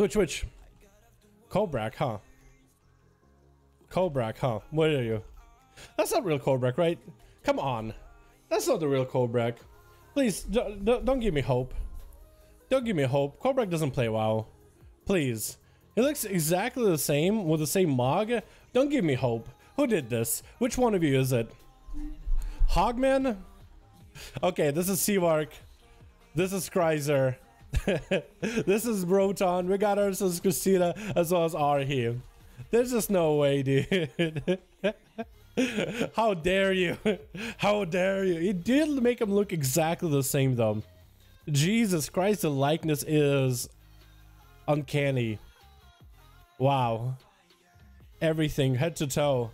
Switch. Kobrak, huh? Kobrak, huh? What are you? That's not real Kobrak, right? Come on. That's not the real Kobrak. Please, don't give me hope. Don't give me hope. Kobrak doesn't play WoW. Please. He looks exactly the same with the same mog. Don't give me hope. Who did this? Which one of you is it? Hogman? Okay, this is Seawark. This is Kreiser. This is Broton. We got ourselves Christina as well as Arhi. There's just no way, dude. How dare you? How dare you? It did make him look exactly the same though. Jesus Christ, the likeness is uncanny. Wow. Everything, head to toe.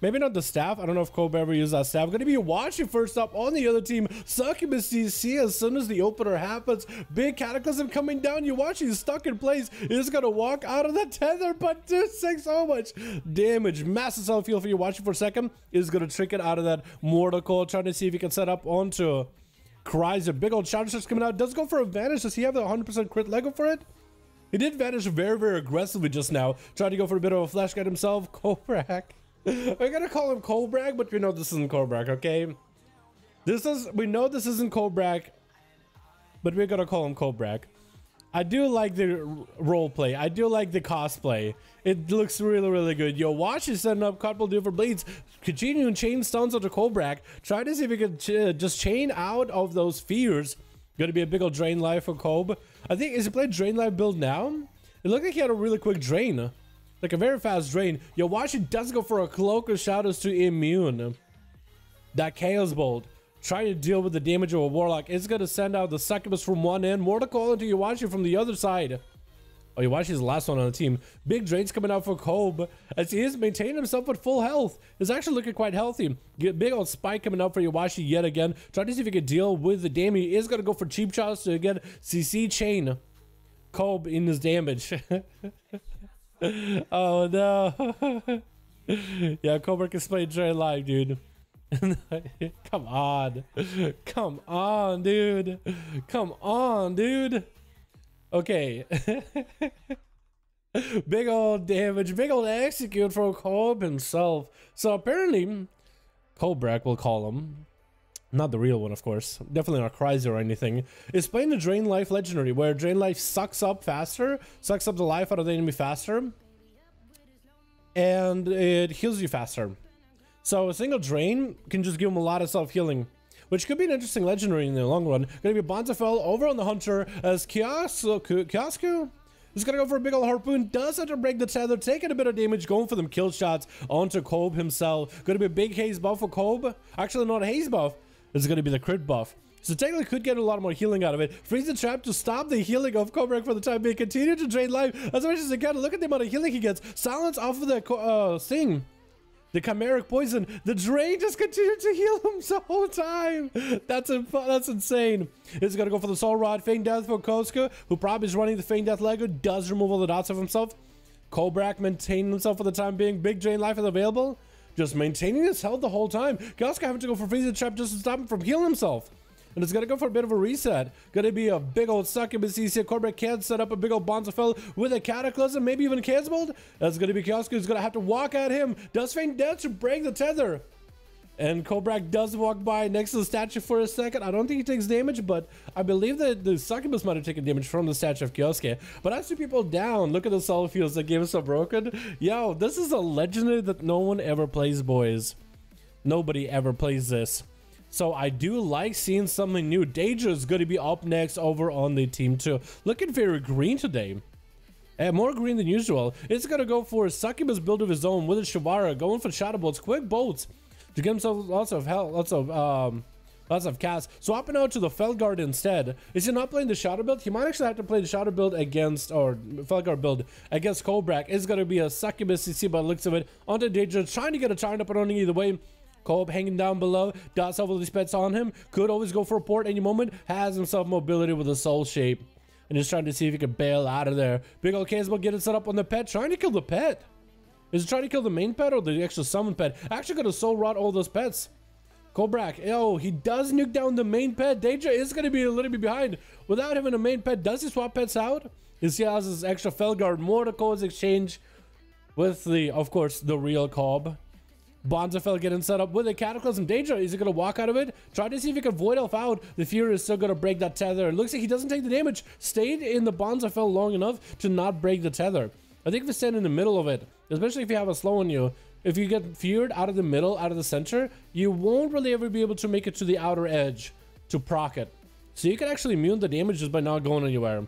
Maybe not the staff. I don't know if Kobe ever used that staff. Gonna be watching first up on the other team. Succubus CC as soon as the opener happens. Big Cataclysm coming down. You watch, he's stuck in place. He's gonna walk out of the tether, but just takes so much damage. Massive self-heal for you watching for a second. Is gonna trick it out of that Mortal Coil. Trying to see if he can set up onto Kreiser. Big old Shadow Star's coming out. Does go for a vanish. Does he have the 100% crit Lego for it? He did vanish very, very aggressively just now. Tried to go for a bit of a flash guide himself. Kobrak. We're gonna call him Kobrak, but we know this isn't Kobrak, okay? We know this isn't Kobrak, but we're gonna call him Kobrak. I do like the roleplay. I do like the cosplay. It looks really, really good. Yo, watch is setting up couple different blades. Continuing chain stuns onto Kobrak. Try to see if we can just chain out of those fears. Gonna be a big old drain life for Kobe. I think, is he playing drain life build now? It looked like he had a really quick drain. Like a very fast drain. Yo, watch, it does go for a Cloak of Shadows to immune. That Chaos Bolt. Trying to deal with the damage of a Warlock. It's going to send out the Succubus from one end. Mortal Coil into Yawashi from the other side. Oh, Yawashi's the last one on the team. Big drains coming out for Kobe. As he is maintaining himself with full health. It's actually looking quite healthy. Get big old spike coming out for Yawashi yet again. Trying to see if he can deal with the damage. He is going to go for cheap shots to get CC chain Kobe in his damage. Oh no. Yeah, Cobra can play Drain live, dude. Come on. Come on, dude. Come on, dude. Okay. Big old damage. Big old execute for Kolb himself. So apparently, Kobrak will call him. Not the real one, of course. Definitely not Kreiser or anything. Is playing the Drain Life Legendary, where Drain Life sucks up faster, sucks up the life out of the enemy faster, and it heals you faster. So a single Drain can just give him a lot of self-healing, which could be an interesting Legendary in the long run. Gonna be Bonzafel over on the Hunter as Kiosku is gonna go for a big old Harpoon. Does have to break the tether, taking a bit of damage, going for them kill shots onto Kobe himself. Gonna be a big haze buff for Kobe. Actually, not a haze buff. It's going to be the crit buff. So technically could get a lot more healing out of it. Freeze the trap to stop the healing of Kobrak for the time being. Continue to drain life as much as he can. Look at the amount of healing he gets. Silence off of the thing. The chimeric poison. The drain just continued to heal him the whole time. That's insane. He's going to go for the Soul Rod. Feign Death for Koska, who probably is running the Feign Death Lego. Does remove all the dots of himself. Kobrak maintaining himself for the time being. Big drain life is available. Just maintaining his health the whole time. Koska having to go for Freeze the Trap just to stop him from healing himself. And it's gonna go for a bit of a reset. Gonna be a big old Succubus CC. Kobrak can set up a big old Bonzafel with a Cataclysm, maybe even a Chaos Bolt. That's gonna be Koska who's gonna have to walk at him. Does feign death to break the tether. And Kobrak does walk by next to the statue for a second. I don't think he takes damage, but I believe that the Succubus might have taken damage from the statue of Kyosuke. But I see people down. Look at the self heals that gave us so broken. Yo, this is a legendary that no one ever plays, boys. Nobody ever plays this. So I do like seeing something new. Daedra is going to be up next over on the team too. Looking very green today. And more green than usual. It's going to go for a Succubus build of his own with a Shivara. Going for Shadow Bolts. Quick bolts. To get himself lots of health, lots of cast. Swapping out to the Felguard instead. Is he not playing the Shadow build? He might actually have to play the Shadow build against, or Felguard build against Kobrak. It's going to be a Succubus CC by the looks of it. Onto Daedra, trying to get a charge up and running either way. Kobe hanging down below. Does have all these pets on him. Could always go for a port any moment. Has himself mobility with a soul shape. And just trying to see if he can bail out of there. Big old Caseball getting set up on the pet. Trying to kill the pet. Is he trying to kill the main pet or the extra summon pet? Actually gonna soul rot all those pets. Kobrak, oh, he does nuke down the main pet. Daedra is gonna be a little bit behind. Without having a main pet, does he swap pets out? is he has his extra Felguard mortar codes exchange with the, of course, the real Cobb. Bonzafell getting set up with a Cataclysm Danger. Is he going to walk out of it? Try to see if he can Void Elf out. The Fury is still going to break that tether. It looks like he doesn't take the damage. Stayed in the Bonzafell long enough to not break the tether. I think if you stand in the middle of it, especially if you have a slow on you, if you get feared out of the middle, out of the center, you won't really ever be able to make it to the outer edge to proc it. So you can actually immune the damage just by not going anywhere.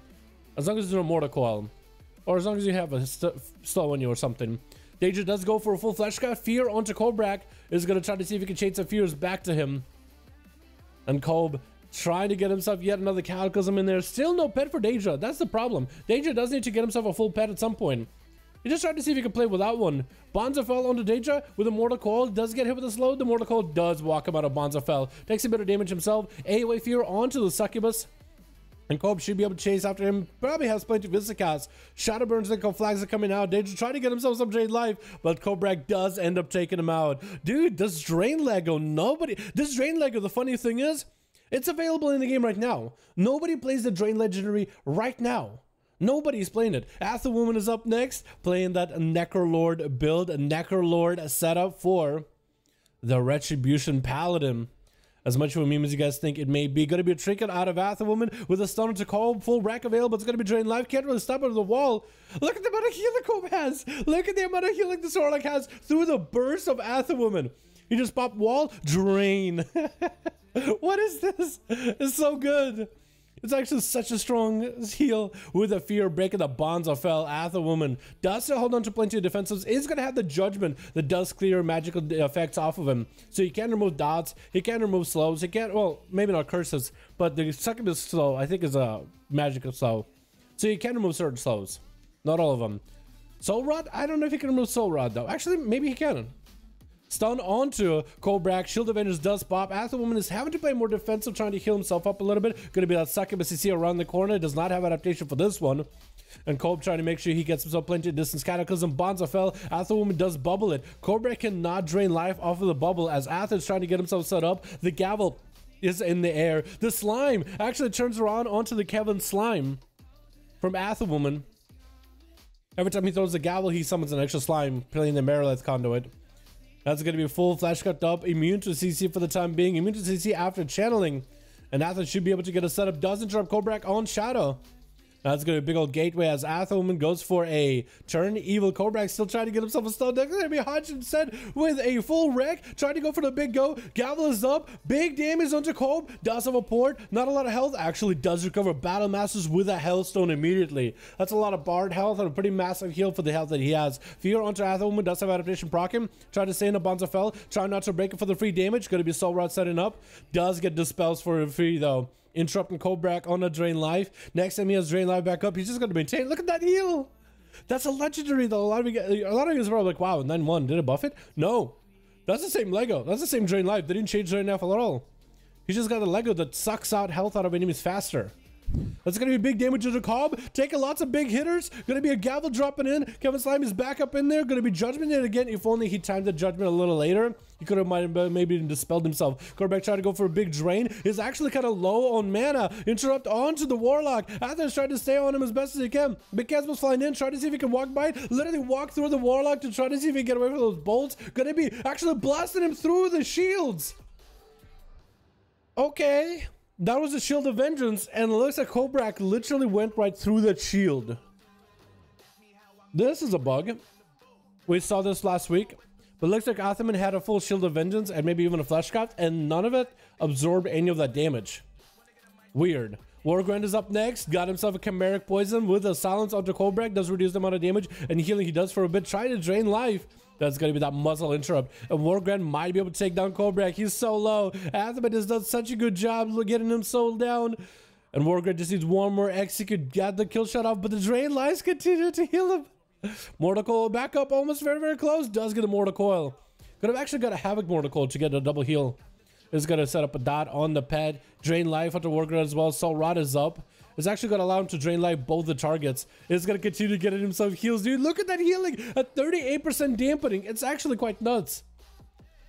As long as there's no Mortar Coil. Or as long as you have a slow on you or something. Danger does go for a full Flesh Scout. Fear onto Kobrak is going to try to see if he can chain some fears back to him. And Kob trying to get himself yet another Cataclysm in there. Still no pet for Danger. That's the problem. Danger does need to get himself a full pet at some point. He just tried to see if he can play without one. Bonzafell onto Danger with a Mortal Coil. Does get hit with a slow. The Mortal Coil does walk him out of Bonzafell. Takes a bit of damage himself. AOE Fear onto the Succubus. And Cobb should be able to chase after him. Probably has plenty of Visicast. Shadowburns and Flags are coming out. Danger trying to get himself some drained life, but Kobrak does end up taking him out. Dude, this drain Lego, this drain Lego, the funny thing is, it's available in the game right now. Nobody plays the drain legendary right now. Nobody's playing it. Woman is up next, playing that Necrolord build, a Necrolord setup for the Retribution Paladin. As much of a meme as you guys think it may be. Going to be a trinket out of Woman with a stunner to call. Full rack available. It's going to be drained life. Can't really stop under the wall. Look at the amount of healing Cobb has. Look at the amount of healing this Warlock has through the burst of Woman. He just popped wall. Drain. What is this? It's so good. It's actually such a strong heal with a fear breaking the bonds of Woman. Does still hold on to plenty of defensives. Is going to have the judgment that does clear magical effects off of him. So he can remove dots. He can remove slows. He can't, well, maybe not curses, but the second is slow, I think, is a magical slow. So you can remove certain slows. Not all of them. Soul Rod? I don't know if he can remove Soul Rod, though. Actually, maybe he can. Stun onto Kobrak. Shield Avengers does pop. Woman is having to play more defensive, trying to heal himself up a little bit. Going to be that Succubus you see around the corner. Does not have adaptation for this one. And Kob trying to make sure he gets himself plenty of distance. Cataclysm, Bonzafell. Woman does bubble it. Kobrak cannot drain life off of the bubble as is trying to get himself set up. The gavel is in the air. The slime actually turns around onto the Kevin slime from Woman. Every time he throws the gavel, he summons an extra slime, playing the Marilith conduit. That's going to be full flash cut up, immune to CC for the time being, immune to CC after channeling. And Athos should be able to get a setup, does interrupt Kobrak on Shadow. That's going to be a big old gateway as Woman goes for a turn. Evil Kobrak still trying to get himself a stun. That's going to be Hutchinson with a full wreck, trying to go for the big go. Gavel is up, big damage onto Kob. Does have a port, not a lot of health. Actually does recover Battle Masters with a Hellstone immediately. That's a lot of Bard health and a pretty massive heal for the health that he has. Fear onto Woman does have adaptation proc him. Try to stay in a Bonzafell. Try not to break it for the free damage. Going to be Soul Rod setting up. Does get dispels for free though. Interrupting Kobrak on a drain life. Next time he has drain life back up, he's just going to maintain. Look at that heal. That's a legendary though. A lot of you guys are like, wow, 9-1, did it buff it? No. That's the same Lego. That's the same drain life. They didn't change drain life at all. He just got a Lego that sucks out health out of enemies faster. That's going to be big damage to the Cobb. Taking lots of big hitters. Going to be a gavel dropping in. Kevin Slime is back up in there. Going to be Judgment in again. If only he timed the Judgment a little later, he could have maybe dispelled himself. Quarterback trying to go for a big drain. Is actually kind of low on mana. Interrupt onto the Warlock. Athens trying to stay on him as best as he can. Big Casper's flying in. Trying to see if he can walk by it. Literally walk through the Warlock to try to see if he can get away from those bolts. Going to be actually blasting him through the shields. Okay. That was a Shield of Vengeance, and it looks like Kobrak literally went right through that shield. This is a bug. We saw this last week, but it looks like Athaman had a full Shield of Vengeance and maybe even a Fleshcraft, and none of it absorbed any of that damage. Weird. Wargrand is up next, got himself a Chimeric Poison with a Silence onto Kobrak, does reduce the amount of damage and healing he does for a bit, trying to drain life. That's going to be that muzzle interrupt. And Wargrand might be able to take down Kobrak. He's so low. Athaman has done such a good job getting him so down. And Wargrand just needs one more execute, got the kill shot off, but the drain lives continue to heal him. Mortal Coil back up, almost very, very close. Does get a Mortal Coil. Could have actually got a Havoc Mortal Coil to get a double heal. Is going to set up a dot on the pad. Drain life onto Wargrand as well. Soul Rod is up. It's actually going to allow him to drain life both the targets. It's going to continue to get himself heals. Dude, look at that healing at 38% dampening. It's actually quite nuts.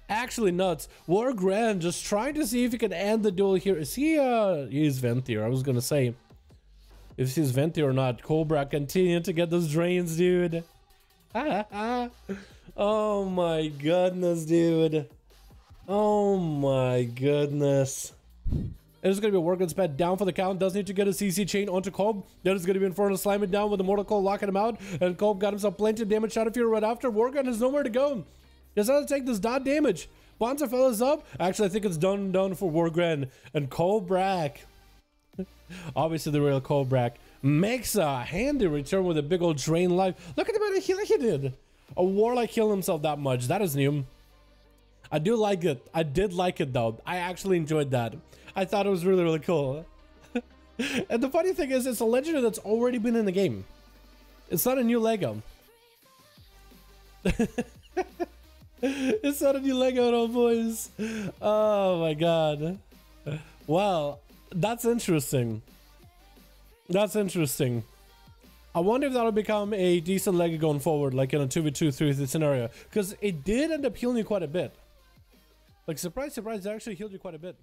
Actually nuts. Wargrand just trying to see if he can end the duel here. Is he is Venthyr, I was going to say. if he's Venti or not. Cobra continuing to get those drains, dude. Oh my goodness, dude. Oh my goodness. There's going to be a Workman's Pet down for the count. Does need to get a CC chain onto Kolb. Then it's going to be Infernal Slime it down with the Mortal Coil locking him out. And Kolb got himself plenty of damage. Shadow Fury right after. Workgun has nowhere to go. Just has to take this dot damage. Bonza fellas up. Actually, I think it's done for Wargren. And Kolbrak. Obviously, the real Kolbrak makes a handy return with a big old drain life. Look at the amount of healing he did. A Warlock healed himself that much. That is new. I do like it. I did like it though. I actually enjoyed that. I thought it was really, really cool. And the funny thing is, it's a legendary that's already been in the game. It's not a new Lego. It's not a new Lego at all, boys. Oh my god. Well, that's interesting. That's interesting. I wonder if that'll become a decent Lego going forward, like in a 2v2 3v3 scenario. Because it did end up healing you quite a bit. Like, surprise, surprise, it actually healed you quite a bit.